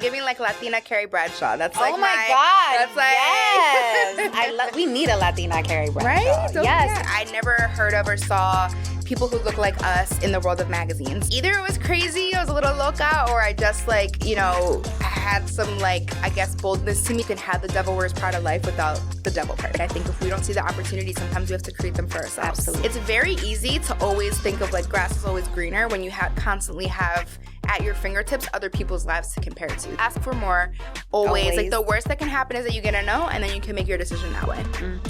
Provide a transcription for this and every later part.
Giving like Latina Carrie Bradshaw. That's like oh my God. That's like yes. We need a Latina Carrie Bradshaw. Right? Yes. Yeah. I never heard of or saw people who look like us in the world of magazines. Either it was crazy, I was a little loca, or I just like, you know, had some like, I guess, boldness to me. You can have the devil wears Prada life without the devil part. I think if we don't see the opportunity, sometimes we have to create them for ourselves. Absolutely. It's very easy to always think of like grass is always greener when you constantly have at your fingertips other people's lives to compare to. Ask for more, always. Like the worst that can happen is that you get a no and then you can make your decision that way.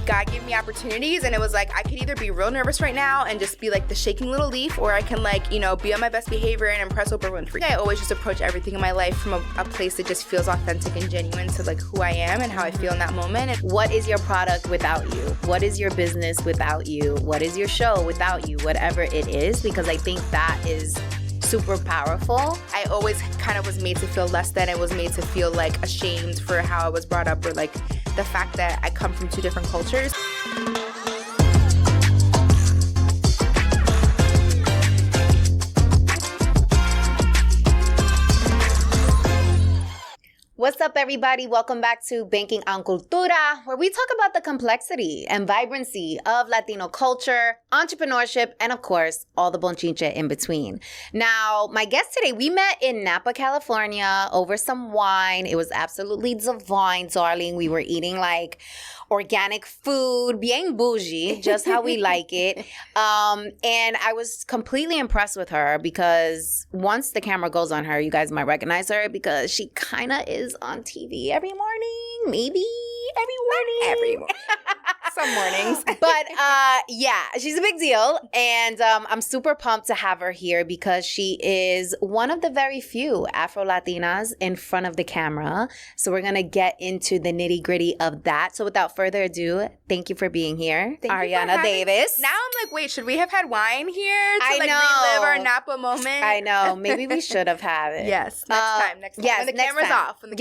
God gave me opportunities and it was like I could either be real nervous right now and just be like the shaking little leaf, or I can like, you know, be on my best behavior and impress Oprah Winfrey. I always just approach everything in my life from a place that just feels authentic and genuine to like who I am and how I feel in that moment. And what is your product without you? What is your business without you? What is your show without you? Whatever it is, because I think that is super powerful. I always kind of was made to feel less than. I was made to feel like ashamed for how I was brought up, or like the fact that I come from two different cultures. What's up, everybody? Welcome back to Banking on Cultura, where we talk about the complexity and vibrancy of Latino culture, entrepreneurship, and of course, all the bonchinche in between. Now, my guest today, we met in Napa, California over some wine. It was absolutely divine, darling. We were eating like organic food, bien bougie, just how we like it. And I was completely impressed with her because once the camera goes on her, you guys might recognize her because she kind of is on TV every morning, maybe every morning. Every morning. Some mornings. But yeah, she's a big deal. And I'm super pumped to have her here because she is one of the very few Afro-Latinas in front of the camera. So we're going to get into the nitty-gritty of that. So without further ado, thank you for being here, Arianna Davis. Now I'm like, wait, should we have had wine here to I like know. relive our Napa moment? I know. Maybe we should have had it. Yes. Next time. Yes, when the next camera's time. off. When the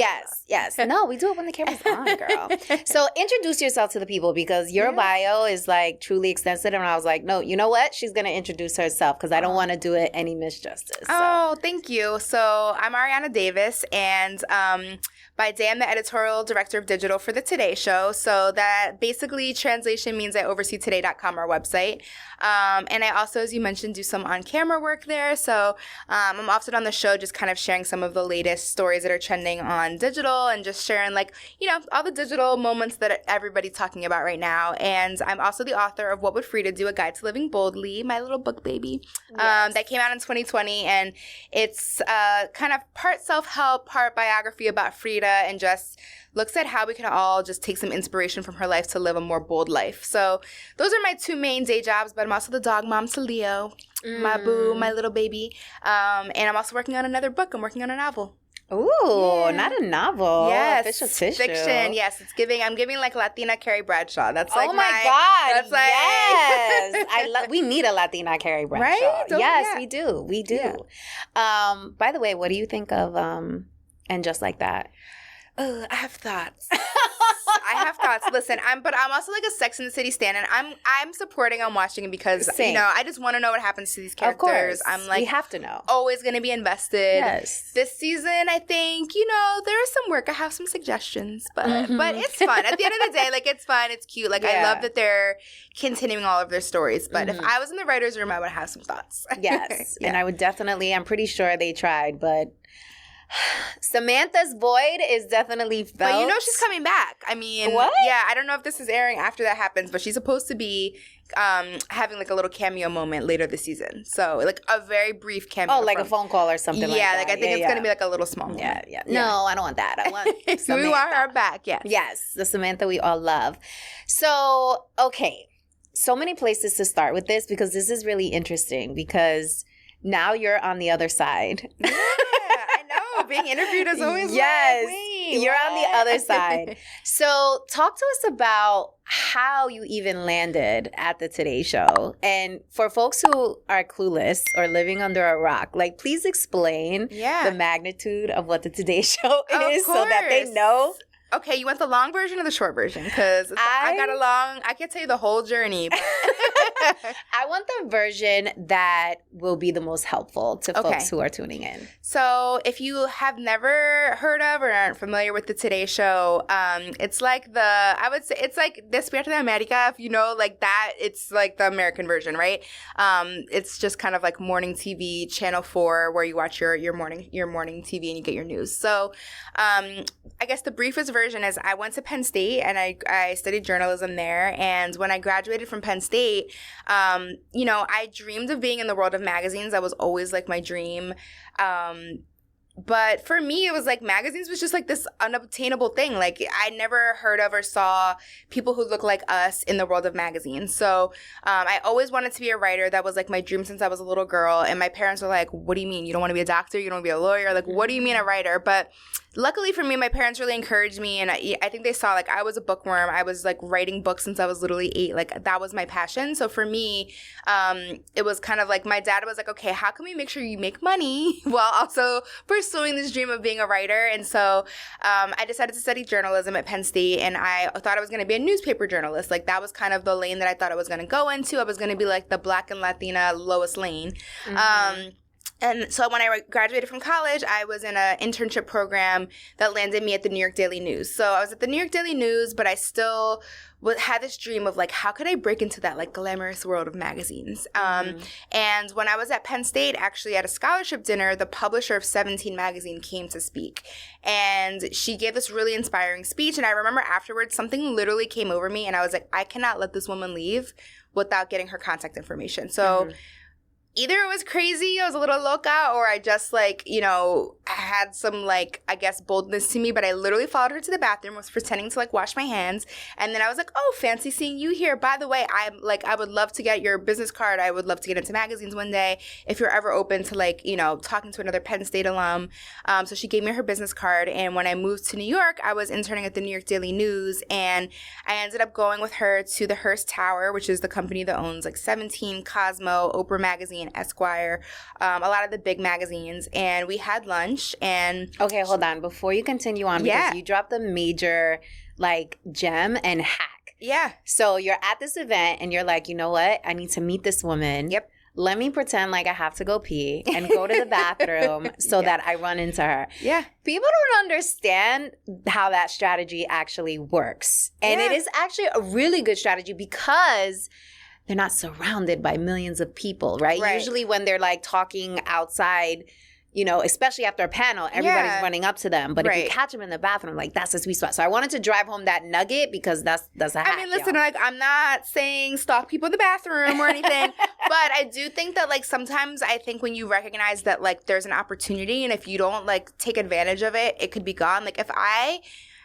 Yes. No, we do it when the camera's on, girl. So introduce yourself to the people because your bio is like truly extensive. And I was like, no, you know what? She's going to introduce herself because I don't want to do it any misjustice. So. Oh, thank you. So I'm Arianna Davis, and by day I'm the editorial director of digital for the Today Show. So that basically translation means I oversee today.com, our website. And I also, as you mentioned, do some on-camera work there. So I'm often on the show just kind of sharing some of the latest stories that are trending on digital and just sharing like, you know, all the digital moments that everybody's talking about right now. And I'm also the author of What Would Frida Do? A Guide to Living Boldly, my little book baby, that came out in 2020. And it's kind of part self-help, part biography about Frida, and just looks at how we can all just take some inspiration from her life to live a more bold life. So those are my two main day jobs, but I'm also the dog mom to Leo, my boo, my little baby. And I'm also working on another book. I'm working on a novel. Ooh, not a novel. Yes. Official tissue. Fiction. Yes. I'm giving like Latina Carrie Bradshaw. That's like oh my God. That's like, yes. We need a Latina Carrie Bradshaw. Right? Yes, we do. We do. Yeah. By the way, what do you think of And Just Like That? I have thoughts. Listen, I'm also like a Sex and the City stan, and I'm supporting on watching it because Same. you know I just want to know what happens to these characters. Of course. I'm like, we have to know. Always going to be invested. Yes. This season, I think there is some work. I have some suggestions, but it's fun. At the end of the day, like it's fun. It's cute. Like I love that they're continuing all of their stories. But if I was in the writer's room, I would have some thoughts. Yes, and I would definitely. I'm pretty sure they tried, but. Samantha's void is definitely felt. But you know she's coming back. I mean, what? Yeah, I don't know if this is airing after that happens, but she's supposed to be having like a little cameo moment later this season. So like a very brief cameo. Oh, like a phone call or something like that. Yeah, like I think it's gonna be like a little small moment. Yeah. No, I don't want that. I want Samantha. We want her back, yes. Yes, the Samantha we all love. So, okay. So many places to start with this because this is really interesting because now you're on the other side. Yeah, I know. Being interviewed is always like, wait, you're what? on the other side. So talk to us about how you even landed at the Today Show. And for folks who are clueless or living under a rock, like please explain the magnitude of what the Today Show is so that they know. Okay, you want the long version or the short version? Because I got a long, I can't tell you the whole journey. But I want the version that will be the most helpful to folks who are tuning in. So if you have never heard of or aren't familiar with the Today Show, it's like it's like Despierta de America, if you know, like that, it's like the American version, right? It's just kind of like morning TV, Channel 4, where you watch your morning TV and you get your news. So I guess the briefest version is I went to Penn State and I studied journalism there. And when I graduated from Penn State, I dreamed of being in the world of magazines. That was always like my dream. But for me, it was like magazines was just like this unobtainable thing. Like I never heard of or saw people who look like us in the world of magazines. So I always wanted to be a writer. That was like my dream since I was a little girl. And my parents were like, what do you mean? You don't want to be a doctor? You don't want to be a lawyer? Like, what do you mean a writer? But luckily for me, my parents really encouraged me. And I think they saw like I was a bookworm. I was like writing books since I was literally 8. Like that was my passion. So for me, it was kind of like my dad was like, okay, how can we make sure you make money while also pursuing this dream of being a writer? And so I decided to study journalism at Penn State, and I thought I was going to be a newspaper journalist. Like that was kind of the lane that I thought I was going to go into. I was going to be like the Black and Latina Lois Lane. And so when I graduated from college, I was in an internship program that landed me at the New York Daily News. So I was at the New York Daily News, but I still had this dream of like, how could I break into that like glamorous world of magazines? And when I was at Penn State, actually at a scholarship dinner, the publisher of 17 magazine came to speak. And she gave this really inspiring speech. And I remember afterwards, something literally came over me and I was like, I cannot let this woman leave without getting her contact information. So either it was crazy, I was a little loca, or I just like, had some like, I guess, boldness to me. But I literally followed her to the bathroom, was pretending to like wash my hands. And then I was like, oh, fancy seeing you here. By the way, I would love to get your business card. I would love to get into magazines one day if you're ever open to like, talking to another Penn State alum. So she gave me her business card. And when I moved to New York, I was interning at the New York Daily News. And I ended up going with her to the Hearst Tower, which is the company that owns like 17, Cosmo, Oprah Magazine, Esquire, a lot of the big magazines. And we had lunch. And okay, hold on. Before you continue on, because you dropped a major like gem and hack. Yeah. So you're at this event and you're like, you know what? I need to meet this woman. Yep. Let me pretend like I have to go pee and go to the bathroom so that I run into her. Yeah. People don't understand how that strategy actually works. And it is actually a really good strategy because they're not surrounded by millions of people, right? Usually when they're like talking outside, especially after a panel, everybody's running up to them. But if you catch them in the bathroom, like that's a sweet spot. So I wanted to drive home that nugget because that's a hack. I mean, listen, like I'm not saying stalk people in the bathroom or anything, but I do think that like sometimes I think when you recognize that like there's an opportunity and if you don't like take advantage of it, it could be gone. Like if I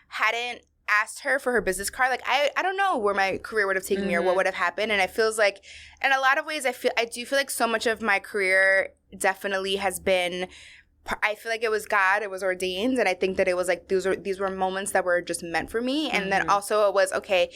hadn't asked her for her business card, like I don't know where my career would have taken me or what would have happened. And it feels like in a lot of ways I do feel like so much of my career definitely has been, I feel like it was God, it was ordained, and I think that it was like these were moments that were just meant for me. And then also it was okay,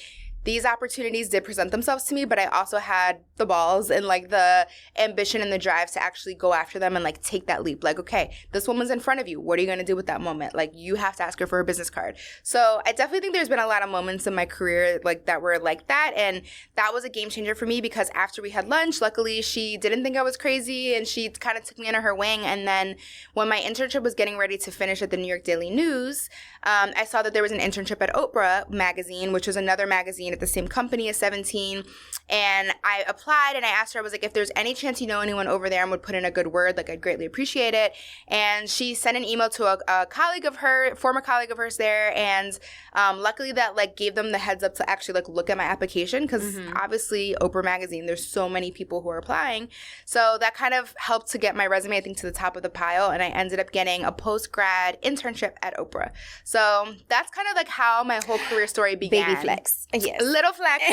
these opportunities did present themselves to me, but I also had the balls and like the ambition and the drive to actually go after them and like take that leap. Like, okay, this woman's in front of you. What are you going to do with that moment? Like, you have to ask her for her business card. So I definitely think there's been a lot of moments in my career like that were like that. And that was a game changer for me because after we had lunch, luckily she didn't think I was crazy and she kind of took me under her wing. And then when my internship was getting ready to finish at the New York Daily News, I saw that there was an internship at Oprah magazine, which was another magazine at the same company as 17. And I applied and I asked her, I was like, if there's any chance you know anyone over there and would put in a good word, like I'd greatly appreciate it. And she sent an email to a colleague of her, former colleague of hers there. And luckily that like gave them the heads up to actually like look at my application because obviously Oprah magazine, there's so many people who are applying. So that kind of helped to get my resume, I think, to the top of the pile. And I ended up getting a post-grad internship at Oprah. So that's kind of like how my whole career story began. Baby flex. Yes. Little flex.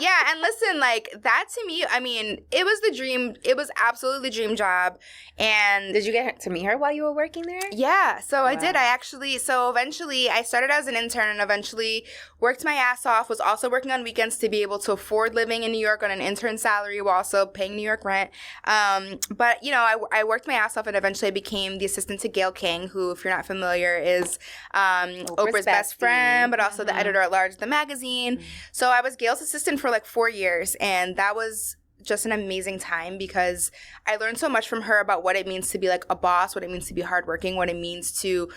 Yeah, and listen, like that to me, I mean, it was the dream. It was absolutely the dream job. And did you get to meet her while you were working there? Yeah, so I did. So eventually I started as an intern and eventually worked my ass off, was also working on weekends to be able to afford living in New York on an intern salary while also paying New York rent. But, I worked my ass off and eventually I became the assistant to Gayle King, who, if you're not familiar, is Oprah's best friend, but also the editor at large of the magazine. So I was Gayle's assistant for like 4 years, and that was just an amazing time because I learned so much from her about what it means to be like a boss, what it means to be hardworking, what it means to,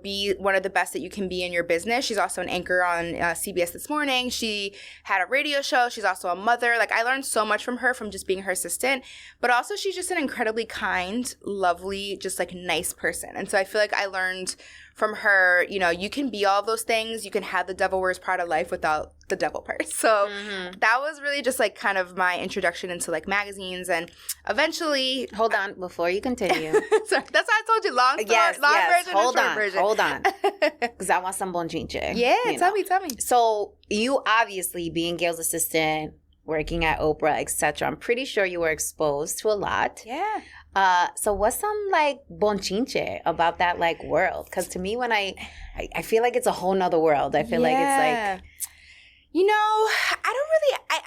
be one of the best that you can be in your business. She's also an anchor on CBS This Morning. She had a radio show. She's also a mother. Like, I learned so much from her from just being her assistant, but also she's just an incredibly kind, lovely, just like nice person. And so I feel like I learned from her, you can be all those things. You can have the devil wears Prada life without the devil part. So that was really just like kind of my introduction into like magazines, and eventually. Hold on, before you continue. Sorry, that's why I told you long story, yes, long yes. version and short version. Hold on, because I want some bonchinche. Yeah, tell me. So you obviously being Gayle's assistant, working at Oprah, etc. I'm pretty sure you were exposed to a lot. Yeah. So what's some like bonchinche about that like world? Because to me, when I feel like it's a whole nother world. I feel like it's like,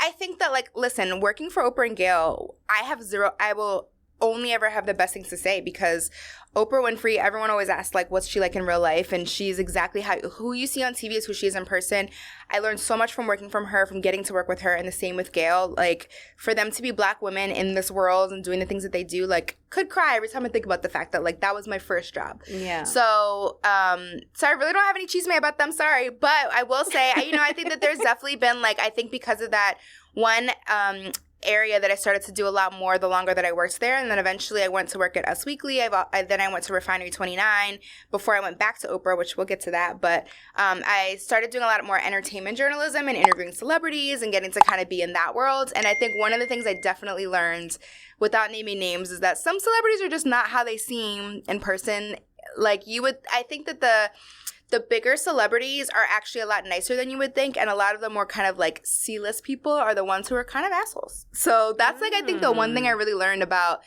I think that like, listen, working for Oprah and Gayle, I will only ever have the best things to say because Oprah Winfrey, everyone always asks like, what's she like in real life? And she's exactly who you see on TV is who she is in person. I learned so much from working from her, from getting to work with her, and the same with Gayle. Like, for them to be Black women in this world and doing the things that they do, like, could cry every time I think about the fact that like that was my first job. Yeah. So, I really don't have any chisme about them. Sorry, but I will say, I think that there's definitely been like, I think because of that one area that I started to do a lot more the longer that I worked there, and then eventually I went to work at Us Weekly. Then I went to Refinery 29 before I went back to Oprah, which we'll get to that. But I started doing a lot more entertainment journalism and interviewing celebrities and getting to kind of be in that world. And I think one of the things I definitely learned, without naming names, is that some celebrities are just not how they seem in person. Like, I think that the bigger celebrities are actually a lot nicer than you would think, and a lot of the more kind of like C-list people are the ones who are kind of assholes. So that's like, I think the one thing I really learned about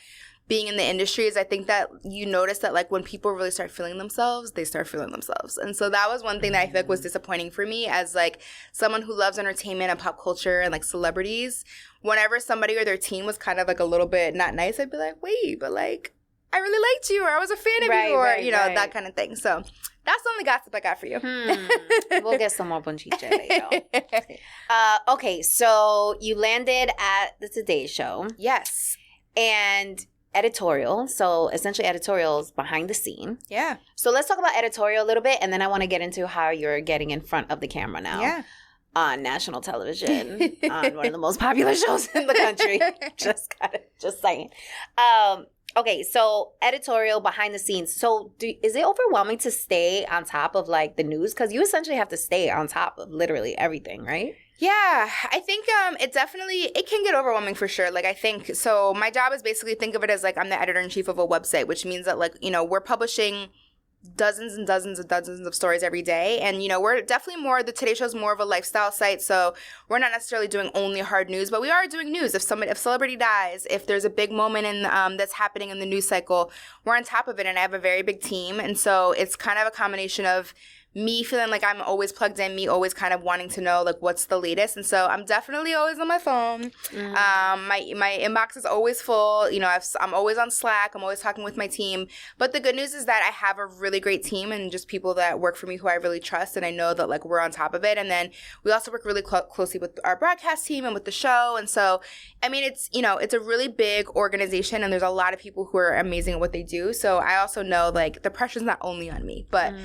being in the industry is I think that you notice that like when people really start feeling themselves, they start feeling themselves. And so that was one thing that I feel like was disappointing for me as like someone who loves entertainment and pop culture and like celebrities. Whenever somebody or their team was kind of like a little bit not nice, I'd be like, wait, but like, I really liked you, or I was a fan of you, or, that kind of thing. So that's the only gossip I got for you. We'll get some more bonchinche later. Okay, so you landed at the Today Show. Yes. And Editorial. So essentially Editorial's behind the scene. Yeah. So let's talk about Editorial a little bit, and then I want to get into how you're getting in front of the camera now. Yeah. On national television, on one of the most popular shows in the country. Just saying. Okay, so Editorial, behind the scenes. So is it overwhelming to stay on top of like the news? Because you essentially have to stay on top of literally everything, right? Yeah, I think it can get overwhelming for sure. Like, I think, so my job is basically, think of it as like I'm the editor-in-chief of a website, which means that like, we're publishing dozens and dozens and dozens of stories every day. And, we're definitely the Today Show is more of a lifestyle site. So we're not necessarily doing only hard news, but we are doing news. If celebrity dies, if there's a big moment in that's happening in the news cycle, we're on top of it. And I have a very big team. And so it's kind of a combination of me feeling like I'm always plugged in, me always kind of wanting to know like what's the latest. And so I'm definitely always on my phone. My inbox is always full. I'm always on Slack. I'm always talking with my team. But the good news is that I have a really great team and just people that work for me who I really trust, and I know that like we're on top of it. And then we also work really closely with our broadcast team and with the show. And so, I mean, it's a really big organization, and there's a lot of people who are amazing at what they do. So I also know like the pressure's not only on me, but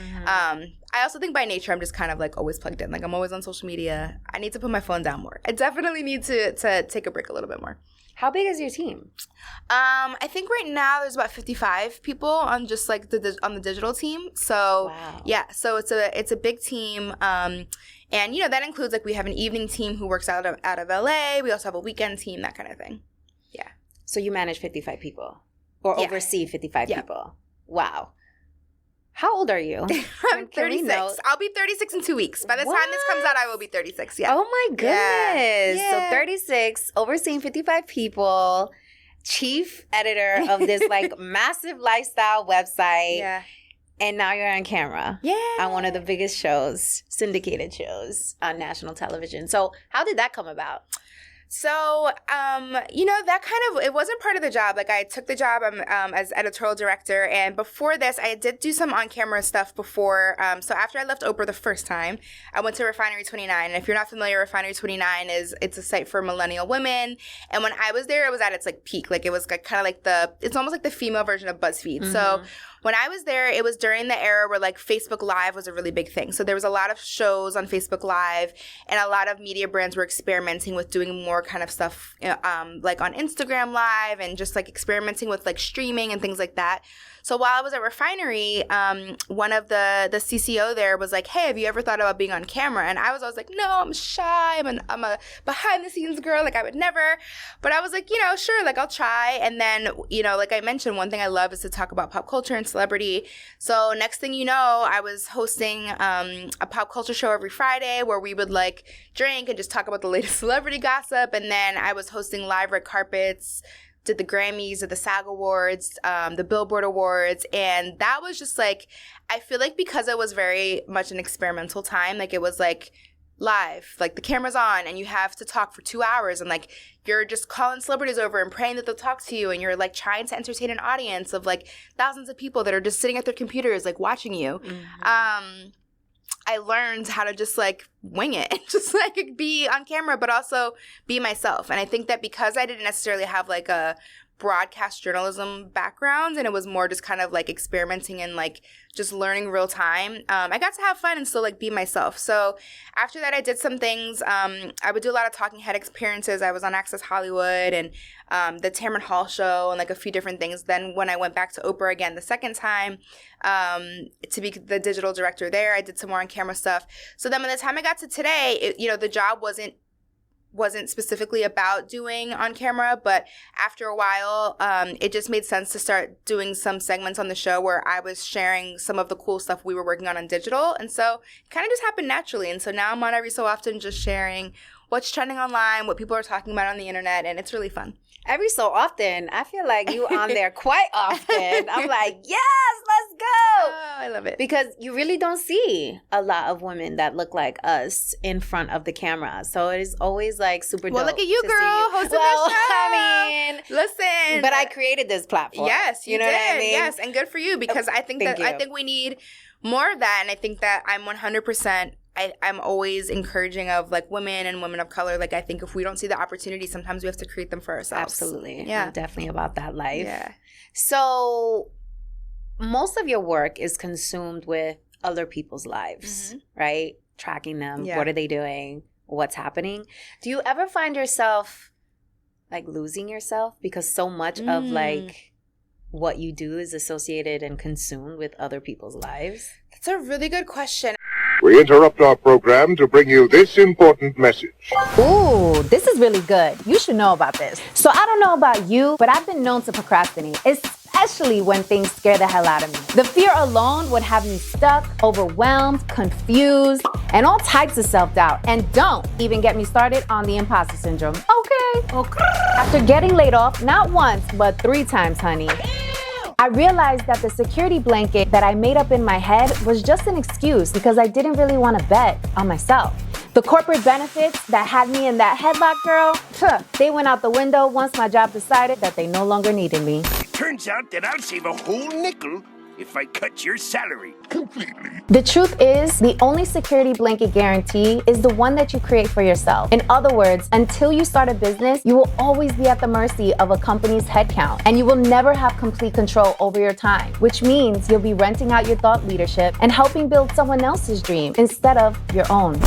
I also think by nature I'm just kind of like always plugged in. Like, I'm always on social media. I need to put my phone down more. I definitely need to take a break a little bit more. How big is your team? I think right now there's about 55 people on just like on the digital team. So wow. Yeah, so it's a big team. And that includes like we have an evening team who works out of LA. We also have a weekend team, that kind of thing. Yeah. So you manage 55 people or oversee 55 people. Wow. How old are you? I'm 36. I'll be 36 in 2 weeks. By the time this comes out, I will be 36. Yeah. Oh my goodness. Yeah. So 36, overseeing 55 people, chief editor of this like massive lifestyle website. Yeah. And now you're on camera. Yeah. On one of the biggest shows, syndicated shows on national television. So how did that come about? So, that kind of, it wasn't part of the job. Like, I took the job as editorial director, and before this, I did do some on-camera stuff before. So after I left Oprah the first time, I went to Refinery 29, and if you're not familiar, Refinery 29 it's a site for millennial women, and when I was there, it was at its, like, peak. Like, it was kind of like it's almost like the female version of BuzzFeed. Mm-hmm. So when I was there, it was during the era where, like, Facebook Live was a really big thing. So there was a lot of shows on Facebook Live, and a lot of media brands were experimenting with doing more kind of stuff, like on Instagram Live, and just, like, experimenting with, like, streaming and things like that. So while I was at Refinery, one of the CCO there was like, hey, have you ever thought about being on camera? And I was always like, no, I'm shy. I'm a behind-the-scenes girl. Like, I would never. But I was like, sure, like, I'll try. And then, like I mentioned, one thing I love is to talk about pop culture and celebrity. So next thing you know, I was hosting a pop culture show every Friday where we would, like, drink and just talk about the latest celebrity gossip. And then I was hosting live red carpets, did the Grammys, did the SAG Awards, the Billboard Awards, and that was just, like, I feel like because it was very much an experimental time, like, it was, like, live, like, the camera's on, and you have to talk for 2 hours, and, like, you're just calling celebrities over and praying that they'll talk to you, and you're, like, trying to entertain an audience of, like, thousands of people that are just sitting at their computers, like, watching you. Mm-hmm. I learned how to just, like, wing it and just, like, be on camera, but also be myself. And I think that because I didn't necessarily have, like, a broadcast journalism background, and it was more just kind of, like, experimenting and, like, just learning real time, I got to have fun and still, like, be myself. So after that, I did some things. I would do a lot of talking head experiences. I was on Access Hollywood and the Tamron Hall show and, like, a few different things. Then when I went back to Oprah again the second time to be the digital director there, I did some more on-camera stuff. So then by the time I got to today, the job wasn't specifically about doing on camera, but after a while, it just made sense to start doing some segments on the show where I was sharing some of the cool stuff we were working on digital. And so it kind of just happened naturally. And so now I'm on every so often just sharing what's trending online, what people are talking about on the internet, and it's really fun. Every so often, I feel like you on there quite often. I'm like, yes, let's go. Oh, I love it. Because you really don't see a lot of women that look like us in front of the camera. So it is always, like, super dope. Well, look at you, girl, hosting this show. I mean, listen. But I created this platform. Yes, you know did. What I mean? Yes, and good for you, because I think we need more of that, and I think that I'm 100%. I'm always encouraging of, like, women and women of color. Like, I think if we don't see the opportunity, sometimes we have to create them for ourselves. Absolutely. Yeah. I'm definitely about that life. Yeah. So most of your work is consumed with other people's lives, right? Tracking them. Yeah. What are they doing? What's happening? Do you ever find yourself, like, losing yourself? Because so much of, like, what you do is associated and consumed with other people's lives? That's a really good question. We interrupt our program to bring you this important message. Ooh, this is really good. You should know about this. So I don't know about you, but I've been known to procrastinate, especially when things scare the hell out of me. The fear alone would have me stuck, overwhelmed, confused, and all types of self-doubt. And don't even get me started on the imposter syndrome. Okay. After getting laid off, not once, but 3 times, honey, I realized that the security blanket that I made up in my head was just an excuse because I didn't really want to bet on myself. The corporate benefits that had me in that headlock, girl, they went out the window once my job decided that they no longer needed me. Turns out that I'll save a whole nickel if I cut your salary completely. The truth is, the only security blanket guarantee is the one that you create for yourself. In other words, until you start a business, you will always be at the mercy of a company's headcount, and you will never have complete control over your time, which means you'll be renting out your thought leadership and helping build someone else's dream instead of your own.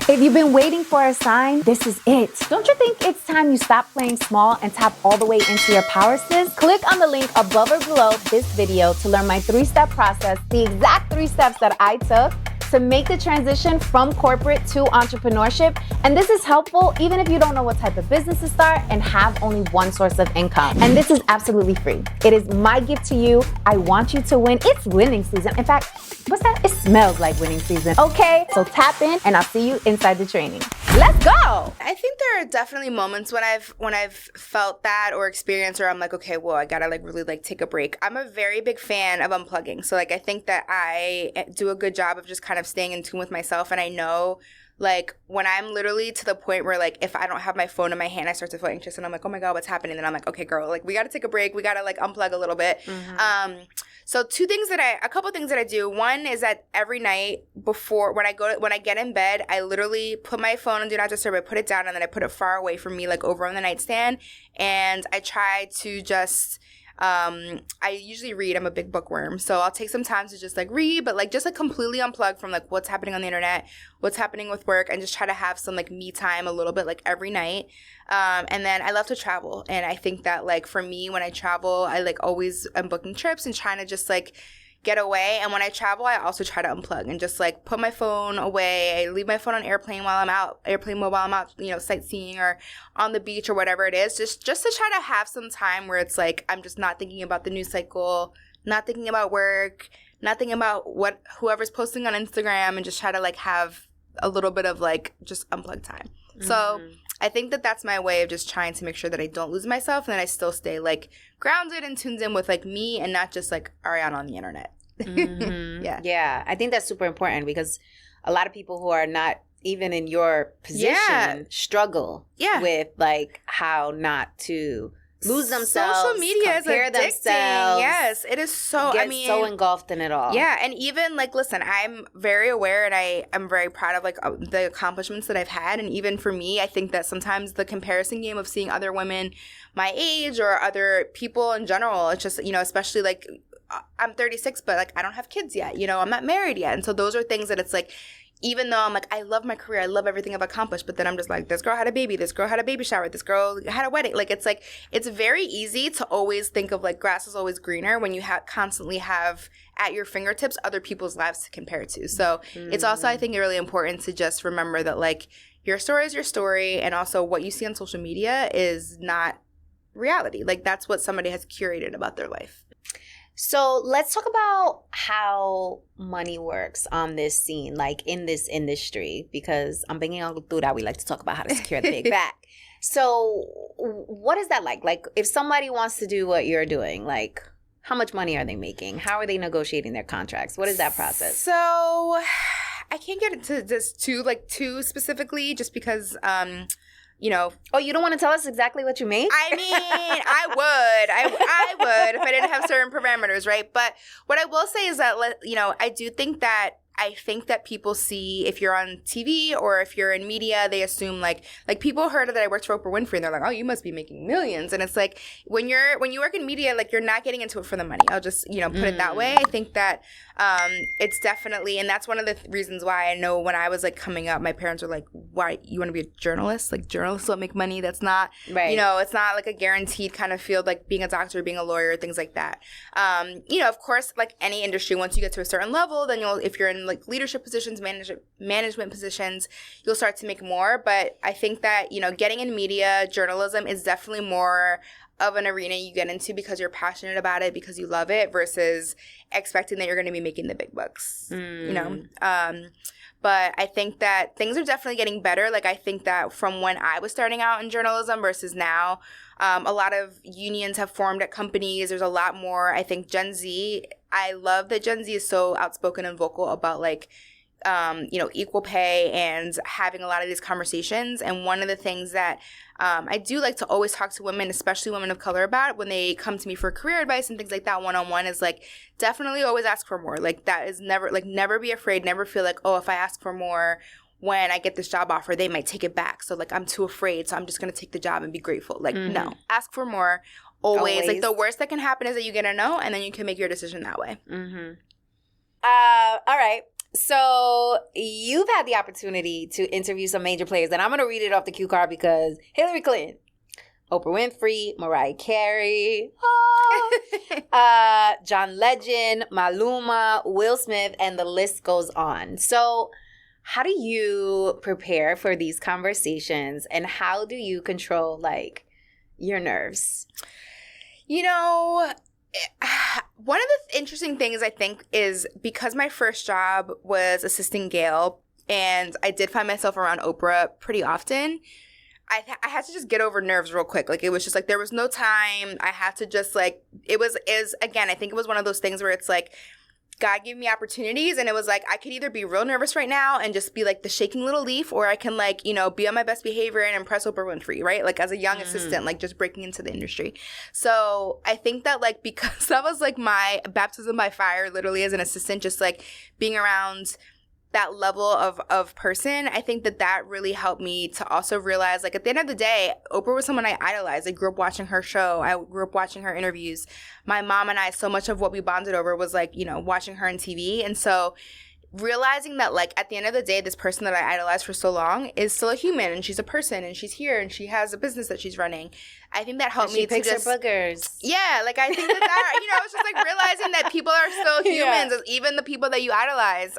If you've been waiting for a sign, this is it. Don't you think it's time you stop playing small and tap all the way into your power, sis? Click on the link above or below this video to learn my 3-step process, the exact 3 steps that I took to make the transition from corporate to entrepreneurship. And this is helpful even if you don't know what type of business to start and have only one source of income. And this is absolutely free. It is my gift to you. I want you to win. It's winning season. In fact, what's that? It smells like winning season. Okay, so tap in and I'll see you inside the training. Let's go. I think there are definitely moments when I've felt that or experienced where I'm like, okay, well, I gotta like really like take a break. I'm a very big fan of unplugging. So like I think that I do a good job of just kind of staying in tune with myself, and I know Like, when I'm literally to the point where, like, if I don't have my phone in my hand, I start to feel anxious, and I'm like, oh my God, what's happening? And then I'm like, okay, girl, like, we got to take a break. We got to, like, unplug a little bit. So a couple things that I do. One is that every night before, when I get in bed, I literally put my phone on Do Not Disturb. I put it down, and then I put it far away from me, like, over on the nightstand. And I try to just... I usually read. I'm a big bookworm. So I'll take some time to just like read, but like just like completely unplug from like what's happening on the internet, what's happening with work, and just try to have some like me time a little bit like every night. And then I love to travel. And I think that like for me, when I travel, I like always am booking trips and trying to just like get away. And when I travel, I also try to unplug and just like put my phone away. I leave my phone on airplane mode while I'm out, you know, sightseeing or on the beach or whatever it is, just to try to have some time where it's like I'm just not thinking about the news cycle, not thinking about work, not thinking about whoever's posting on Instagram, and just try to like have a little bit of like just unplug time. So I think that that's my way of just trying to make sure that I don't lose myself and that I still stay like grounded and tuned in with like me and not just like Arianna on the internet. Yeah. I think that's super important because a lot of people who are not even in your position struggle with like how not to lose themselves. Social media is addicting. Themselves, yes, it is so. Get so engulfed in it all. Yeah, and even like, listen, I'm very aware, and I'm very proud of like the accomplishments that I've had, and even for me, I think that sometimes the comparison game of seeing other women my age or other people in general, it's just, you know, especially like I'm 36, but like I don't have kids yet, you know, I'm not married yet, and so those are things that it's like. Even though I'm like, I love my career, I love everything I've accomplished, but then I'm just like, this girl had a baby, this girl had a baby shower, this girl had a wedding. Like, it's very easy to always think of like grass is always greener when you constantly have at your fingertips other people's lives to compare to. So it's also, I think, really important to just remember that like your story is your story, and also what you see on social media is not reality. Like, that's what somebody has curated about their life. So let's talk about how money works on this scene, like in this industry, because I'm banging on cultura. We like to talk about how to secure the big bag. So what is that like? Like if somebody wants to do what you're doing, like how much money are they making? How are they negotiating their contracts? What is that process? So I can't get into this too specifically just because you know. Oh, you don't want to tell us exactly what you make? I mean, I would if I didn't have certain parameters, right? But what I will say is that, you know, I think that people see, if you're on TV or if you're in media, they assume like people heard that I worked for Oprah Winfrey and they're like, oh, you must be making millions. And it's like when you work in media, like you're not getting into it for the money. I'll just, you know, put it that way. I think that it's definitely, and that's one of the reasons why I know when I was like coming up, my parents were like, why, you want to be a journalist? Like journalists don't make money. That's not, you know, it's not like a guaranteed kind of field like being a doctor, being a lawyer, things like that. You know, of course, like any industry, once you get to a certain level, then if you're in like leadership positions, management positions, you'll start to make more. But I think that, you know, getting in media, journalism is definitely more of an arena you get into because you're passionate about it, because you love it, versus expecting that you're going to be making the big bucks, you know? But I think that things are definitely getting better. Like, I think that from when I was starting out in journalism versus now, a lot of unions have formed at companies. There's a lot more. I think Gen Z, I love that Gen Z is so outspoken and vocal about, like, you know, equal pay and having a lot of these conversations. And one of the things that I do like to always talk to women, especially women of color, about when they come to me for career advice and things like that one-on-one is like, definitely always ask for more. Like, that is never be afraid, never feel like, oh, if I ask for more when I get this job offer, they might take it back. So like, I'm too afraid, so I'm just going to take the job and be grateful. Like, no, ask for more. Always. Like, the worst that can happen is that you get a no, and then you can make your decision that way. All right. So you've had the opportunity to interview some major players, and I'm going to read it off the cue card because Hillary Clinton, Oprah Winfrey, Mariah Carey, John Legend, Maluma, Will Smith, and the list goes on. So how do you prepare for these conversations, and how do you control, like, your nerves? You know, one of the interesting things I think is because my first job was assisting Gayle, and I did find myself around Oprah pretty often, I had to just get over nerves real quick. Like, it was just like there was no time. I had to just like, again, I think it was one of those things where it's like, God gave me opportunities, and it was like I could either be real nervous right now and just be like the shaking little leaf, or I can like, you know, be on my best behavior and impress Oprah Winfrey, right? Like as a young assistant, like just breaking into the industry. So I think that like because that was like my baptism by fire, literally as an assistant, just like being around that level of person, I think that really helped me to also realize, like, at the end of the day, Oprah was someone I idolized. I grew up watching her show. I grew up watching her interviews. My mom and I, so much of what we bonded over was, like, you know, watching her on TV. And so realizing that, like, at the end of the day, this person that I idolized for so long is still a human, and she's a person, and she's here, and she has a business that she's running. I think that helped me to just... She picks her boogers. Yeah, like, I think that, you know, it's just, like, realizing that people are still humans, even the people that you idolize.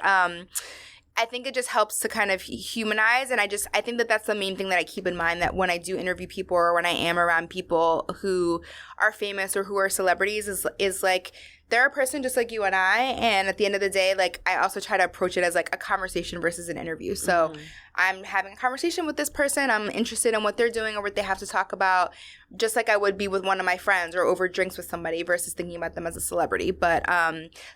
I think it just helps to kind of humanize, and I think that that's the main thing that I keep in mind, that when I do interview people or when I am around people who are famous or who are celebrities is like, they're a person just like you and I, and at the end of the day, like, I also try to approach it as like a conversation versus an interview. So I'm having a conversation with this person, I'm interested in what they're doing or what they have to talk about, just like I would be with one of my friends or over drinks with somebody versus thinking about them as a celebrity. But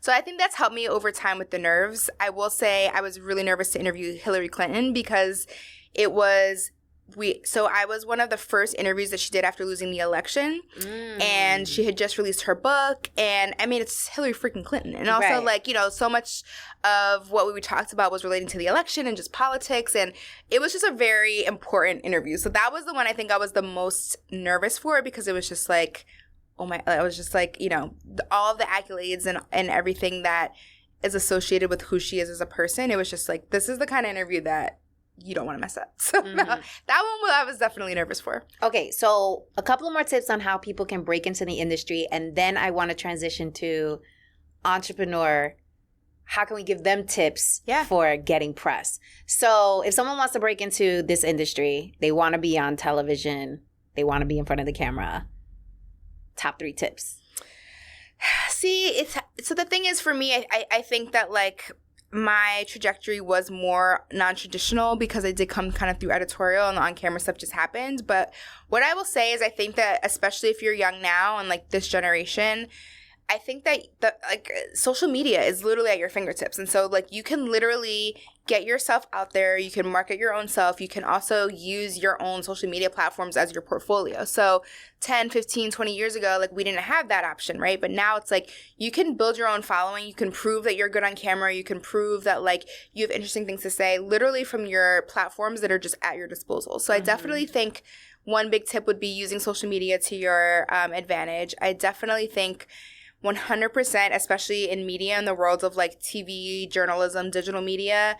so I think that's helped me over time with the nerves. I will say I was really nervous to interview Hillary Clinton because it was... So I was one of the first interviews that she did after losing the election, and she had just released her book, and I mean, it's Hillary freaking Clinton, and also like, you know, so much of what we talked about was relating to the election and just politics, and it was just a very important interview. So that was the one I think I was the most nervous for, because it was just like, oh my, I was just like, you know, all of the accolades and everything that is associated with who she is as a person. It was just like, this is the kind of interview that you don't want to mess up. So that one I was definitely nervous for. Okay, so a couple of more tips on how people can break into the industry, and then I want to transition to entrepreneur. How can we give them tips for getting press? So if someone wants to break into this industry, they want to be on television, they want to be in front of the camera, top 3 tips. See, so the thing is, for me, I think that, like, my trajectory was more non-traditional because I did come kind of through editorial, and the on-camera stuff just happened. But what I will say is, I think that especially if you're young now and like this generation, I think that social media is literally at your fingertips. And so like you can literally get yourself out there. You can market your own self. You can also use your own social media platforms as your portfolio. So 10, 15, 20 years ago, like we didn't have that option, right? But now it's like you can build your own following. You can prove that you're good on camera. You can prove that like you have interesting things to say literally from your platforms that are just at your disposal. So I definitely think one big tip would be using social media to your advantage. I definitely think 100%, especially in media, in the world of like TV, journalism, digital media,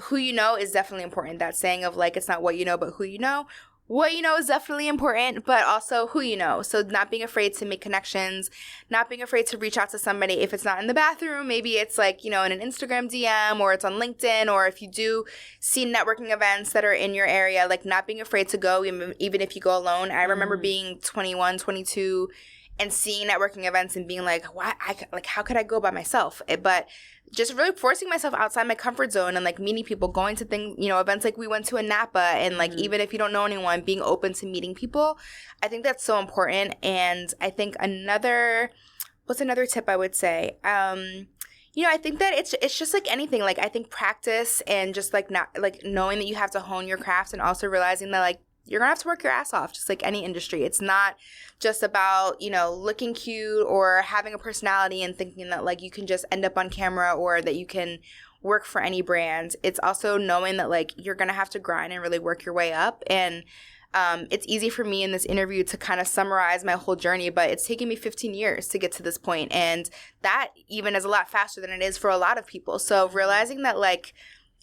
who you know is definitely important. That saying of like, it's not what you know, but who you know. What you know is definitely important, but also who you know. So not being afraid to make connections, not being afraid to reach out to somebody. If it's not in the bathroom, maybe it's like, you know, in an Instagram DM, or it's on LinkedIn, or if you do see networking events that are in your area, like not being afraid to go, even if you go alone. I remember being 21, 22, and seeing networking events and being like, why? How could I go by myself? But just really forcing myself outside my comfort zone and like meeting people, going to things, you know, events like we went to in Napa, and like even if you don't know anyone, being open to meeting people. I think that's so important. And I think what's another tip I would say? You know, I think that it's just like anything. Like I think practice and just like not like knowing that you have to hone your craft, and also realizing that like you're going to have to work your ass off, just like any industry. It's not just about, you know, looking cute or having a personality and thinking that, like, you can just end up on camera or that you can work for any brand. It's also knowing that, like, you're going to have to grind and really work your way up. And it's easy for me in this interview to kind of summarize my whole journey, but it's taken me 15 years to get to this point. And that even is a lot faster than it is for a lot of people. So realizing that, like,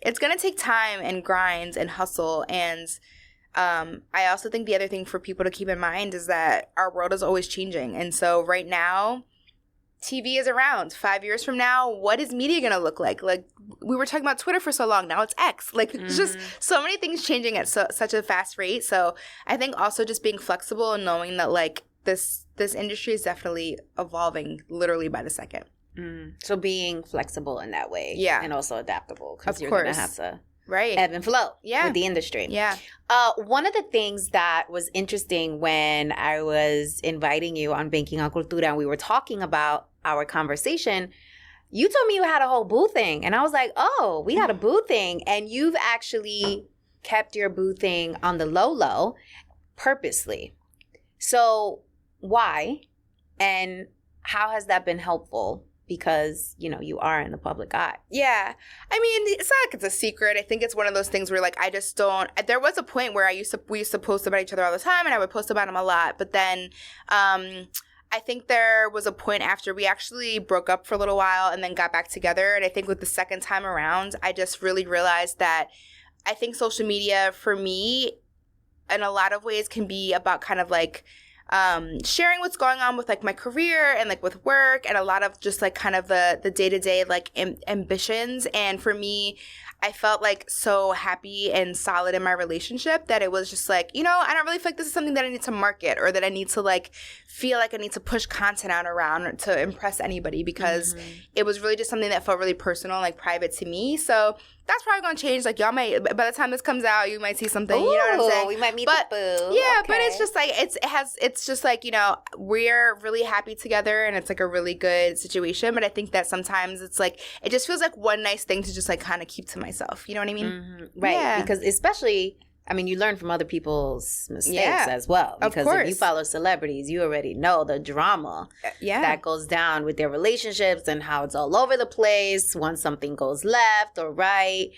it's going to take time and grind and hustle. And I also think the other thing for people to keep in mind is that our world is always changing. And so right now, TV is around. 5 years from now, what is media going to look like? Like, we were talking about Twitter for so long. Now it's X. Like, it's just so many things changing at such a fast rate. So I think also just being flexible and knowing that, like, this industry is definitely evolving literally by the second. So being flexible in that way. Yeah. And also adaptable, because you're going to have to ebb and flow with the industry. Yeah. One of the things that was interesting when I was inviting you on Banking on Cultura and we were talking about our conversation, you told me you had a whole boo thing. And I was like, oh, we got a boo thing. And you've actually kept your boo thing on the low purposely. So why? And how has that been helpful? Because, you know, you are in the public eye. Yeah. I mean, it's not like it's a secret. I think it's one of those things where, like, I just don't... There was a point where we used to post about each other all the time, and I would post about him a lot. But then I think there was a point after we actually broke up for a little while and then got back together. And I think with the second time around, I just really realized that I think social media, for me, in a lot of ways can be about kind of, like... sharing what's going on with like my career and like with work and a lot of just like kind of the day-to-day like ambitions. And for me, I felt like so happy and solid in my relationship that it was just like, you know, I don't really feel like this is something that I need to market or that I need to like feel like I need to push content out around to impress anybody, because it was really just something that felt really personal, like private to me. So that's probably going to change. Like, y'all might, by the time this comes out, you might see something. Ooh, you know what I'm saying? We might meet but, the boo. Yeah, okay. but it's just like, it's just like, you know, we're really happy together and it's like a really good situation. But I think that sometimes it's like, it just feels like one nice thing to just like kind of keep to myself. You know what I mean? Right. Yeah. Because especially... I mean, you learn from other people's mistakes as well. Because if you follow celebrities, you already know the drama that goes down with their relationships and how it's all over the place once something goes left or right.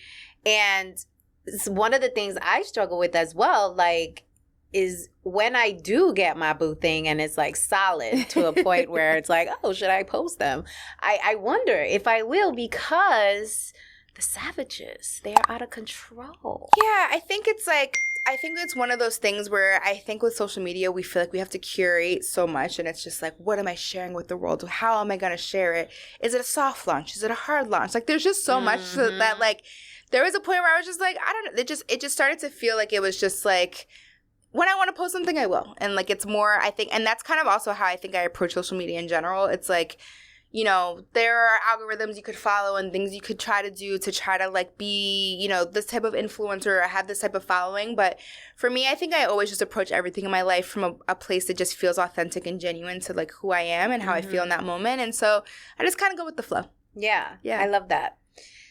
And one of the things I struggle with as well, like, is when I do get my boo thing and it's like solid to a point where it's like, oh, should I post them? I wonder if I will, because... the savages, they are out of control. Yeah, I think it's one of those things where I think with social media, we feel like we have to curate so much. And it's just like, what am I sharing with the world? How am I going to share it? Is it a soft launch? Is it a hard launch? Like, there's just so much that, like, there was a point where I was just like, I don't know. It just started to feel like it was just like, when I want to post something, I will. And, like, it's more, I think, and that's kind of also how I think I approach social media in general. It's like, you know, there are algorithms you could follow and things you could try to do to try to, like, be, you know, this type of influencer or have this type of following. But for me, I think I always just approach everything in my life from a place that just feels authentic and genuine to, like, who I am and how I feel in that moment. And so I just kind of go with the flow. Yeah. I love that.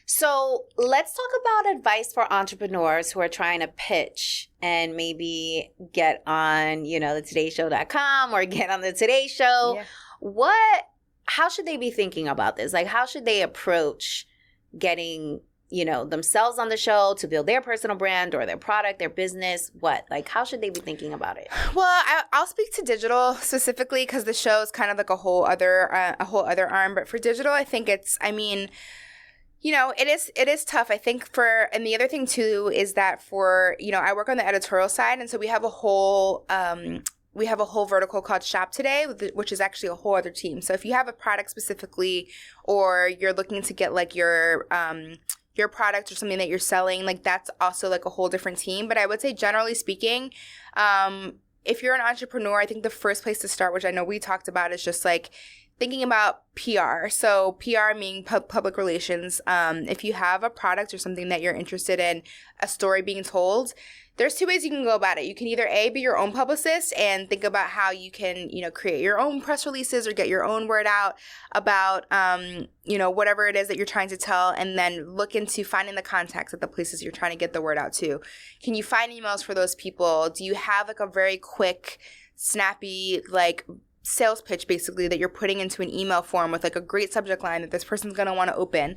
So let's talk about advice for entrepreneurs who are trying to pitch and maybe get on, you know, the todayshow.com or get on the Today Show. Yeah. How should they be thinking about this? Like, how should they approach getting, you know, themselves on the show to build their personal brand or their product, their business? What? Like, how should they be thinking about it? Well, I'll speak to digital specifically because the show is kind of like a whole other arm. But for digital, I think you know, it is tough. I think and the other thing too is that for, you know, I work on the editorial side, and so we have a whole vertical called Shop Today, which is actually a whole other team. So if you have a product specifically, or you're looking to get like your product or something that you're selling, like that's also like a whole different team. But I would say generally speaking, if you're an entrepreneur, I think the first place to start, which I know we talked about, is just like thinking about PR. So PR meaning public relations. If you have a product or something that you're interested in, a story being told, there's two ways you can go about it. You can either be your own publicist and think about how you can, you know, create your own press releases or get your own word out about, you know, whatever it is that you're trying to tell, and then look into finding the contacts at the places you're trying to get the word out to. Can you find emails for those people? Do you have like a very quick, snappy, like, sales pitch basically that you're putting into an email form with like a great subject line that this person's going to want to open?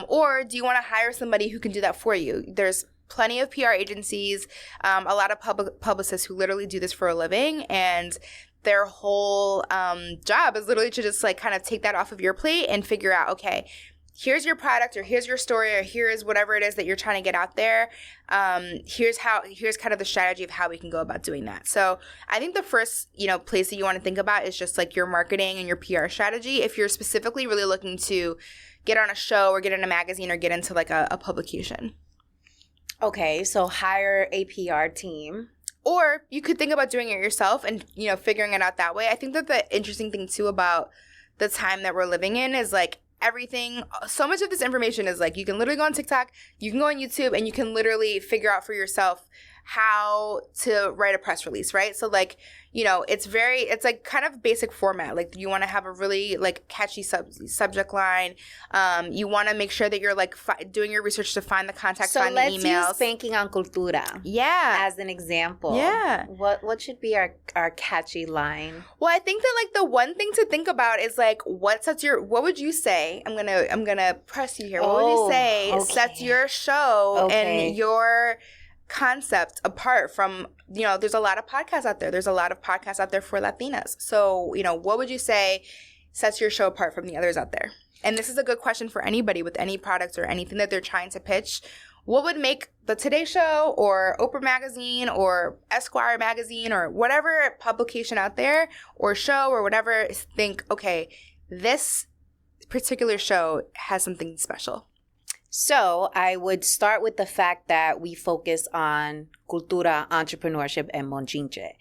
Or do you want to hire somebody who can do that for you? There's plenty of PR agencies, a lot of publicists who literally do this for a living, and their whole job is literally to just like kind of take that off of your plate and figure out, okay, here's your product, or here's your story, or here's whatever it is that you're trying to get out there. Here's kind of the strategy of how we can go about doing that. So I think the first, you know, place that you want to think about is just like your marketing and your PR strategy. If you're specifically really looking to get on a show or get in a magazine or get into like a publication. Okay, so hire a PR team. Or you could think about doing it yourself and, you know, figuring it out that way. I think that the interesting thing too about the time that we're living in is like everything, so much of this information is like, you can literally go on TikTok, you can go on YouTube, and you can literally figure out for yourself how to write a press release, right? So like, you know, it's like kind of basic format. Like you want to have a really like catchy subject line. You want to make sure that you're like doing your research to find the contacts, find the emails. So let's use Banking on Cultura as an example. Yeah. What should be our catchy line? Well, I think that like the one thing to think about is like what would you say? I'm gonna press you here. What would you say sets your show and your concept apart from, you know, there's a lot of podcasts out there. There's a lot of podcasts out there for Latinas. So, you know, what would you say sets your show apart from the others out there? And this is a good question for anybody with any products or anything that they're trying to pitch. What would make the Today Show or Oprah Magazine or Esquire Magazine or whatever publication out there or show or whatever think, okay, this particular show has something special? So I would start with the fact that we focus on cultura, entrepreneurship, and bonchinche.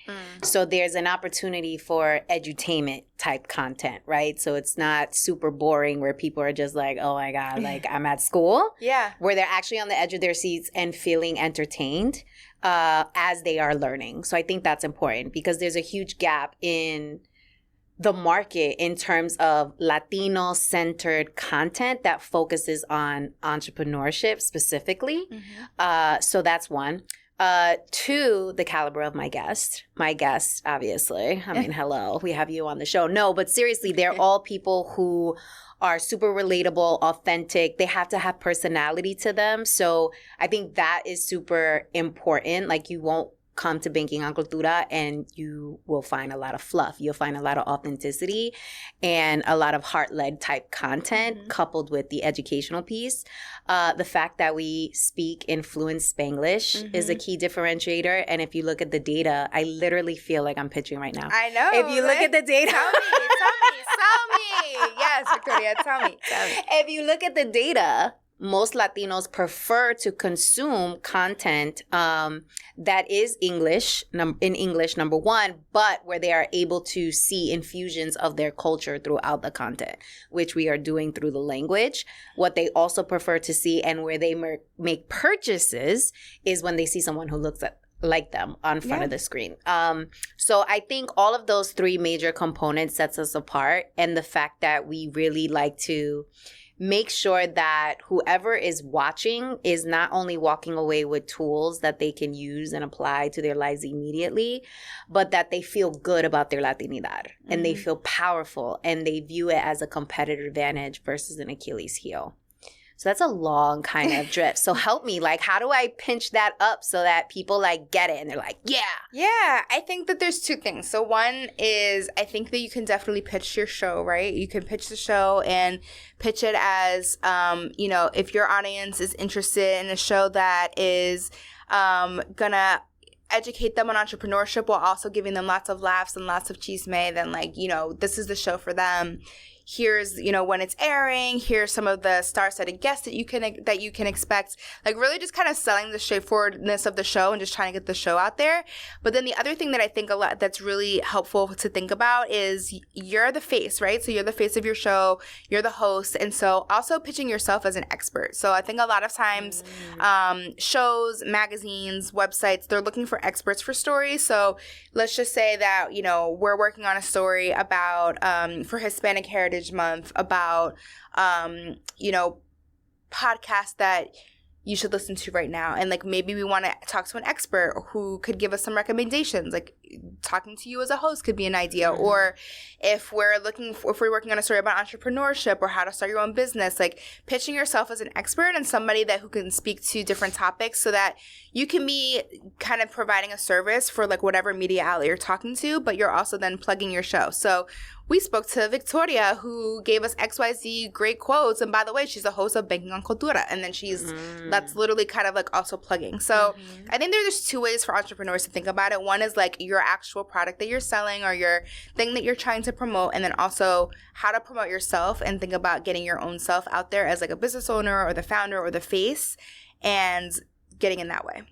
So there's an opportunity for edutainment type content, right? So it's not super boring where people are just like, oh my God, like I'm at school. Yeah. Where they're actually on the edge of their seats and feeling entertained as they are learning. So I think that's important because there's a huge gap in the market in terms of Latino-centered content that focuses on entrepreneurship specifically. So that's one. Two, the caliber of my guest. My guest, obviously. I mean, hello, we have you on the show. No, but seriously, they're all people who are super relatable, authentic. They have to have personality to them. So I think that is super important. Like you won't come to Banking on Cultura and you will find a lot of fluff. You'll find a lot of authenticity and a lot of heart-led type content coupled with the educational piece. The fact that we speak in fluent Spanglish is a key differentiator. And if you look at the data, I literally feel like I'm pitching right now. I know. If you look at the data. Tell me. Yes, Victoria, tell me. If you look at the data, most Latinos prefer to consume content that is English, in English, number one, but where they are able to see infusions of their culture throughout the content, which we are doing through the language. What they also prefer to see and where they make purchases is when they see someone who looks like them on front of the screen. So I think all of those three major components sets us apart, and the fact that we really like to make sure that whoever is watching is not only walking away with tools that they can use and apply to their lives immediately, but that they feel good about their Latinidad and they feel powerful and they view it as a competitive advantage versus an Achilles heel. So that's a long kind of drift. So help me, like, how do I pinch that up so that people like get it and they're like, yeah. Yeah, I think that there's two things. So one is I think that you can definitely pitch your show, right? You can pitch the show and pitch it as, you know, if your audience is interested in a show that is gonna educate them on entrepreneurship while also giving them lots of laughs and lots of chisme, then like, you know, this is the show for them. Here's, you know, when it's airing, here's some of the star-studded guests that you can expect. Like really just kind of selling the straightforwardness of the show and just trying to get the show out there. But then the other thing that I think a lot that's really helpful to think about is you're the face, right? So you're the face of your show, you're the host, and so also pitching yourself as an expert. So I think a lot of times shows, magazines, websites, they're looking for experts for stories. So let's just say that, you know, we're working on a story about for Hispanic Heritage Month about, you know, podcasts that you should listen to right now. And like maybe we want to talk to an expert who could give us some recommendations. Like talking to you as a host could be an idea. Or if we're working on a story about entrepreneurship or how to start your own business, like pitching yourself as an expert and somebody who can speak to different topics so that you can be kind of providing a service for like whatever media outlet you're talking to, but you're also then plugging your show. So we spoke to Victoria, who gave us XYZ great quotes. And by the way, she's a host of Banking on Cultura. And then that's literally kind of like also plugging. So I think there's two ways for entrepreneurs to think about it. One is like your actual product that you're selling or your thing that you're trying to promote. And then also how to promote yourself and think about getting your own self out there as like a business owner or the founder or the face and getting in that way.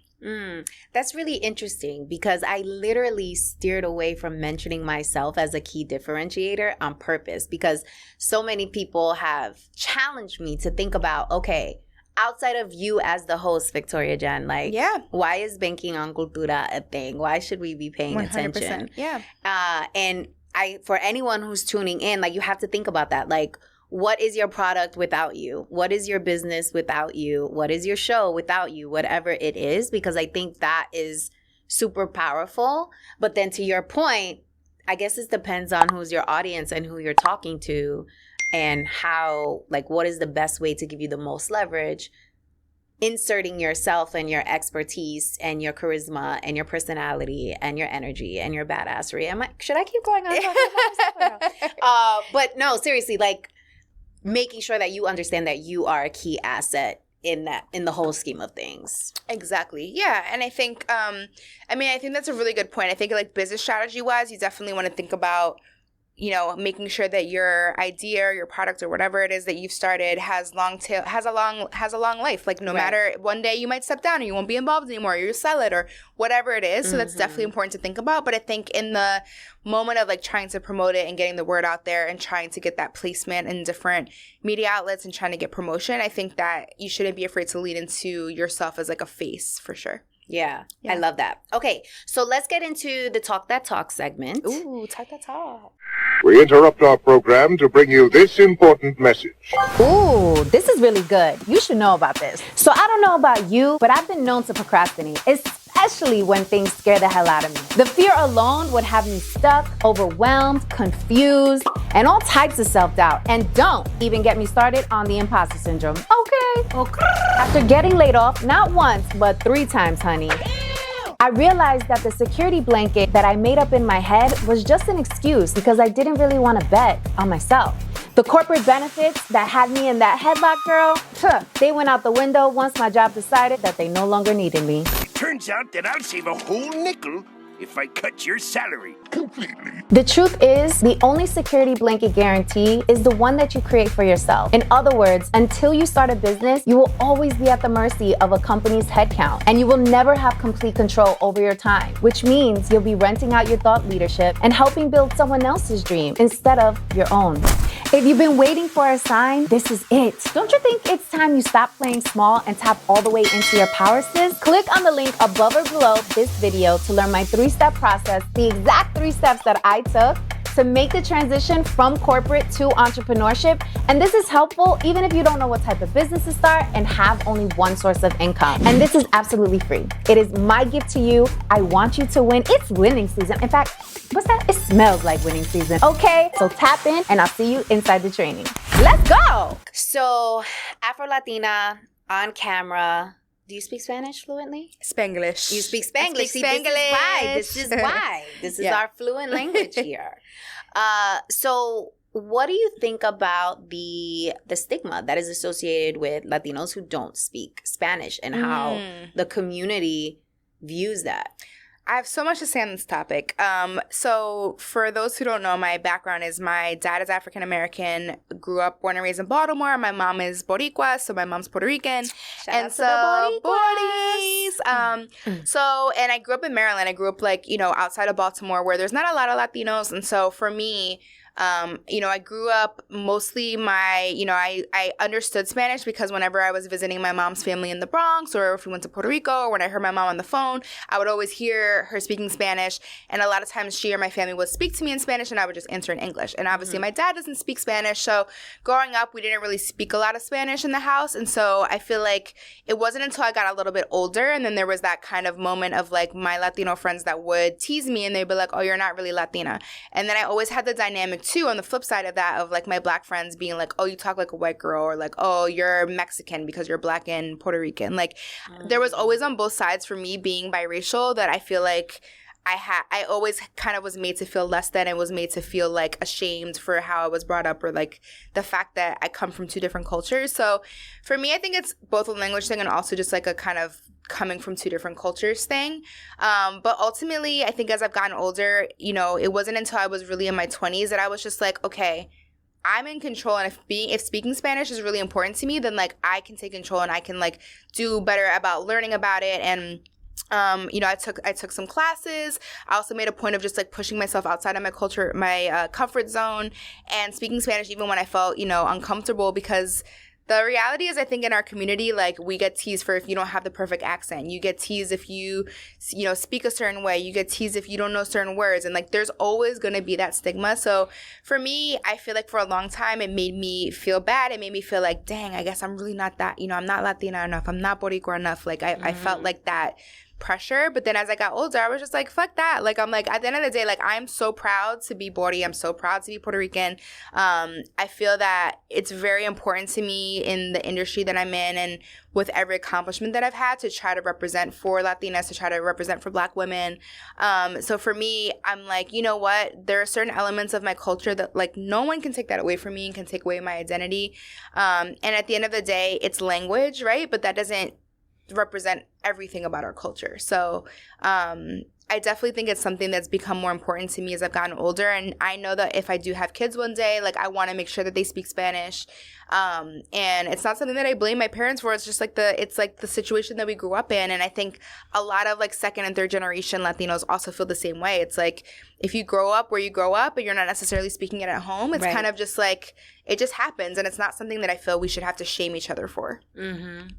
That's really interesting because I literally steered away from mentioning myself as a key differentiator on purpose because so many people have challenged me to think about, okay, outside of you as the host, Victoria Jenn, like, why is banking on cultura a thing? Why should we be paying 100%. attention? Yeah. And for anyone who's tuning in, like, you have to think about that. Like, what is your product without you? What is your business without you? What is your show without you? Whatever it is, because I think that is super powerful. But then to your point, I guess it depends on who's your audience and who you're talking to and how, like, what is the best way to give you the most leverage, inserting yourself and your expertise and your charisma and your personality and your energy and your badassery. Should I keep going on talking about myself? But no, seriously, like, making sure that you understand that you are a key asset in the whole scheme of things. Exactly. Yeah. And I think, I think that's a really good point. I think, like, business strategy wise, you definitely want to think about, you know, making sure that your idea or your product or whatever it is that you've started has a long life. Like, no matter, one day you might step down and you won't be involved anymore, or you sell it or whatever it is. So that's definitely important to think about. But I think in the moment of, like, trying to promote it and getting the word out there and trying to get that placement in different media outlets and trying to get promotion, I think that you shouldn't be afraid to lean into yourself as, like, a face for sure. Yeah, I love that. Okay, so let's get into the Talk That Talk segment. Ooh, Talk That Talk. We interrupt our program to bring you this important message. Ooh, this is really good. You should know about this. So I don't know about you, but I've been known to procrastinate, especially when things scare the hell out of me. The fear alone would have me stuck, overwhelmed, confused, and all types of self-doubt. And don't even get me started on the imposter syndrome. Okay. After getting laid off, not once, but 3 times, honey, I realized that the security blanket that I made up in my head was just an excuse because I didn't really want to bet on myself. The corporate benefits that had me in that headlock, girl, they went out the window once my job decided that they no longer needed me. Turns out that I'll save a whole nickel if I cut your salary completely. The truth is, the only security blanket guarantee is the one that you create for yourself. In other words, until you start a business, you will always be at the mercy of a company's headcount, and you will never have complete control over your time, which means you'll be renting out your thought leadership and helping build someone else's dream instead of your own. If you've been waiting for a sign, this is it. Don't you think it's time you stop playing small and tap all the way into your power, sis? Click on the link above or below this video to learn my 3-step process, the exact 3 steps that I took to make the transition from corporate to entrepreneurship. And this is helpful even if you don't know what type of business to start and have only one source of income. And this is absolutely free. It is my gift to you. I want you to win. It's winning season. In fact, what's that? It smells like winning season. Okay, so tap in and I'll see you inside the training. Let's go. So, Afro-Latina, on camera. Do you speak Spanish fluently? Spanglish. You speak Spanglish. Speak Spanglish. This is why. This is our fluent language here. So what do you think about the stigma that is associated with Latinos who don't speak Spanish and how the community views that? I have so much to say on this topic. So for those who don't know, my background is my dad is African-American, grew up, born and raised in Baltimore. My mom is Boricua, so my mom's Puerto Rican. Shout out to the Boricuas. So, and I grew up in Maryland. I grew up, like, you know, outside of Baltimore where there's not a lot of Latinos. And so for me, you know, I grew up mostly I understood Spanish because whenever I was visiting my mom's family in the Bronx, or if we went to Puerto Rico, or when I heard my mom on the phone, I would always hear her speaking Spanish. And a lot of times she or my family would speak to me in Spanish and I would just answer in English. And obviously my dad doesn't speak Spanish. So growing up, we didn't really speak a lot of Spanish in the house. And so I feel like it wasn't until I got a little bit older and then there was that kind of moment of, like, my Latino friends that would tease me and they'd be like, oh, you're not really Latina. And then I always had the dynamic too, on the flip side of that, of, like, my black friends being like, oh, you talk like a white girl, or like, oh, you're Mexican because you're black and Puerto Rican. Like, there was always on both sides for me being biracial that I feel like I always kind of was made to feel less than. I was made to feel, like, ashamed for how I was brought up, or, like, the fact that I come from 2 different cultures. So for me, I think it's both a language thing and also just, like, a kind of coming from 2 different cultures thing. But ultimately, I think as I've gotten older, you know, it wasn't until I was really in my 20s that I was just like, okay, I'm in control, and if speaking Spanish is really important to me, then, like, I can take control and I can, like, do better about learning about it. And you know, I took some classes. I also made a point of just, like, pushing myself outside of my culture, my comfort zone, and speaking Spanish even when I felt, you know, uncomfortable, because The reality is, I think in our community, like, we get teased for if you don't have the perfect accent. You get teased if you speak a certain way. You get teased if you don't know certain words. And, like, there's always going to be that stigma. So for me, I feel like for a long time, it made me feel bad. It made me feel like, dang, I guess I'm really not that, I'm not Latina enough. I'm not Boricua enough. Like, I felt like that pressure. But then as I got older, I was just like, fuck that. Like, I'm like, at the end of the day, like, I'm so proud to be Bori. I'm so proud to be Puerto Rican. I feel that it's very important to me in the industry that I'm in and with every accomplishment that I've had to try to represent for Latinas, to try to represent for Black women. So for me, I'm like, you know what? There are certain elements of my culture that, like, no one can take that away from me and can take away my identity. And at the end of the day, it's language, right? But that doesn't represent everything about our culture. So I definitely think it's something that's become more important to me as I've gotten older. And I know that if I do have kids one day, like, I want to make sure that they speak Spanish. And it's not something that I blame my parents for. It's just like the situation that we grew up in. And I think a lot of, like, second and third generation Latinos also feel the same way. It's like, if you grow up where you grow up and you're not necessarily speaking it at home, it's kind of just like, it just happens. And it's not something that I feel we should have to shame each other for. Mm-hmm.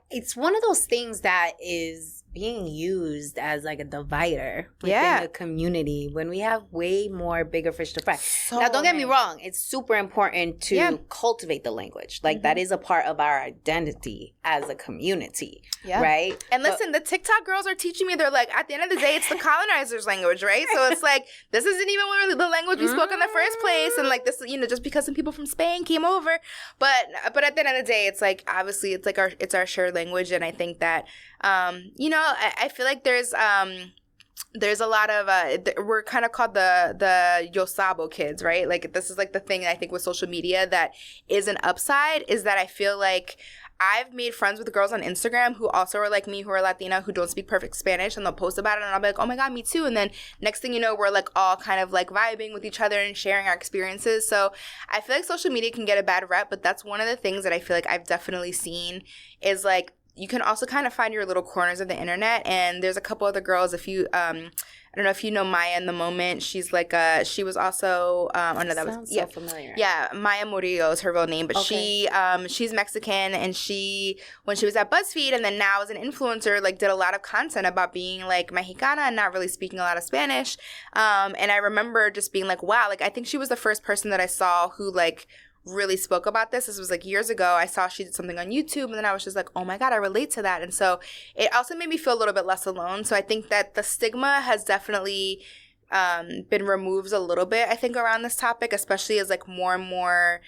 It's one of those things that is being used as, like, a divider within the community when we have way more bigger fish to fry. Now, don't get me wrong. It's super important to cultivate the language. Like, that is a part of our identity as a community, right? And listen, the TikTok girls are teaching me, they're like, at the end of the day, it's the colonizers' language, right? So it's like, this isn't even the language we spoke in the first place. And, like, this, just because some people from Spain came over. But at the end of the day, it's like, obviously, it's like our shared language. And I think that, I feel like there's a lot of we're kind of called the Yo Sabo kids, right? Like, this is like the thing I think with social media that is an upside, is that I feel like I've made friends with girls on Instagram who also are like me, who are Latina, who don't speak perfect Spanish, and they'll post about it, and I'll be like, oh my God, me too. And then next thing you know, we're, like, all kind of, like, vibing with each other and sharing our experiences. So I feel like social media can get a bad rep, but that's one of the things that I feel like I've definitely seen is, like, you can also kind of find your little corners of the internet. And there's a couple other girls, if you I don't know if you know Maya in the Moment. She's like she was also Sounds so familiar. Yeah, Maya Murillo is her real name, but she's Mexican, and when she was at BuzzFeed and then now as an influencer, like, did a lot of content about being, like, Mexicana and not really speaking a lot of Spanish. And I remember just being like, wow, like, I think she was the first person that I saw who, like, really spoke about this. This was, like, years ago. I saw she did something on YouTube, and then I was just like, oh my God, I relate to that. And so it also made me feel a little bit less alone. So I think that the stigma has definitely been removed a little bit, I think, around this topic, especially as, like, more and more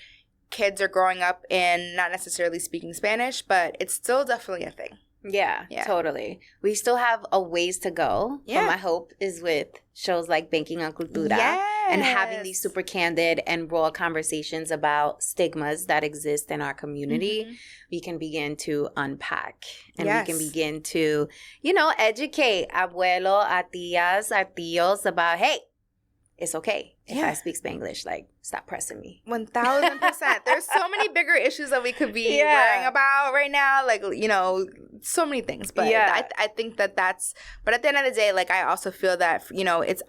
kids are growing up and not necessarily speaking Spanish, but it's still definitely a thing. Yeah, totally. We still have a ways to go. Yeah. But my hope is with shows like Banking on Cultura and having these super candid and raw conversations about stigmas that exist in our community, we can begin to unpack. And we can begin to, educate abuelo, a tías, a tíos about, hey, it's okay if I speak Spanglish. Like, stop pressing me. 1,000%. There's so many bigger issues that we could be worrying about right now. Like, so many things. But I think that's, but at the end of the day, like, I also feel that,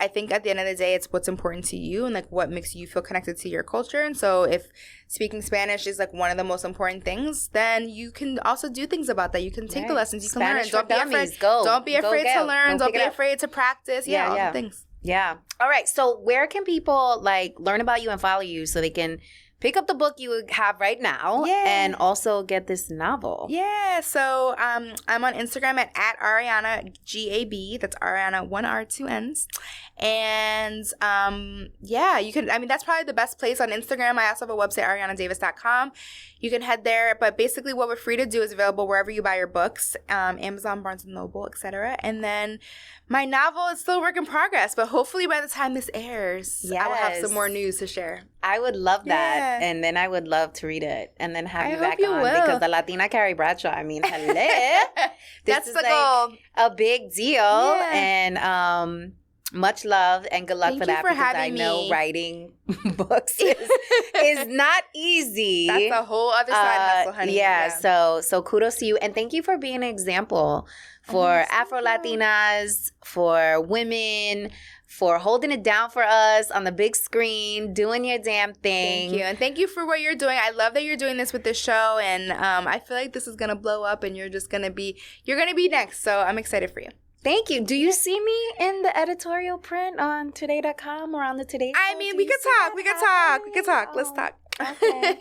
I think at the end of the day, it's what's important to you and, like, what makes you feel connected to your culture. And so if speaking Spanish is, like, one of the most important things, then you can also do things about that. You can take the lessons. You can Spanish learn. Don't be afraid to learn. Don't be afraid to practice. All the things. Yeah. All right. So where can people, like, learn about you and follow you so they can pick up the book you have right now and also get this novel? Yeah. So I'm on Instagram at Arianna Gab. That's Arianna, 1 R, 2 N's. And you can, that's probably the best place on Instagram. I also have a website, ariannadavis.com. You can head there, but basically what we're free to do is available wherever you buy your books, Amazon, Barnes & Noble, etc. And then my novel is still a work in progress, but hopefully by the time this airs, I will have some more news to share. I would love that, and then I would love to read it, and then have you back on because the Latina Carrie Bradshaw. Hello, that's the goal. A big deal, and Much love and good luck Thank for you that for because I having know me. writing books is not easy. That's a whole other side hustle, honey. Yeah, so kudos to you. And thank you for being an example for Afro-Latinas, for women, for holding it down for us on the big screen, doing your damn thing. Thank you. And thank you for what you're doing. I love that you're doing this with this show. And I feel like this is going to blow up and you're going to be next. So I'm excited for you. Thank you. Do you see me in the editorial print on today.com or on the Today Show? I mean, we could talk. Let's talk. Okay.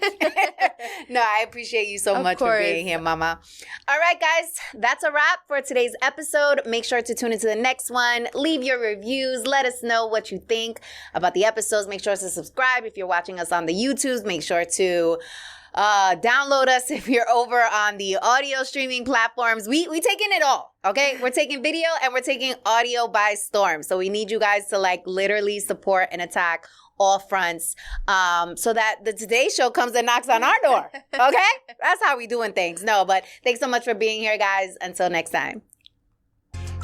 No, I appreciate you so much for being here, Mama. All right, guys, that's a wrap for today's episode. Make sure to tune into the next one. Leave your reviews. Let us know what you think about the episodes. Make sure to subscribe if you're watching us on the YouTubes. Make sure to download us if you're over on the audio streaming platforms. We taking it all, okay? We're taking video and we're taking audio by storm. So we need you guys to like literally support and attack all fronts so that the Today Show comes and knocks on our door, okay? That's how we doing things. No, but thanks so much for being here, guys. Until next time.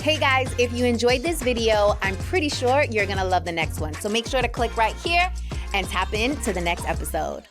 Hey guys, if you enjoyed this video, I'm pretty sure you're gonna love the next one. So make sure to click right here and tap into the next episode.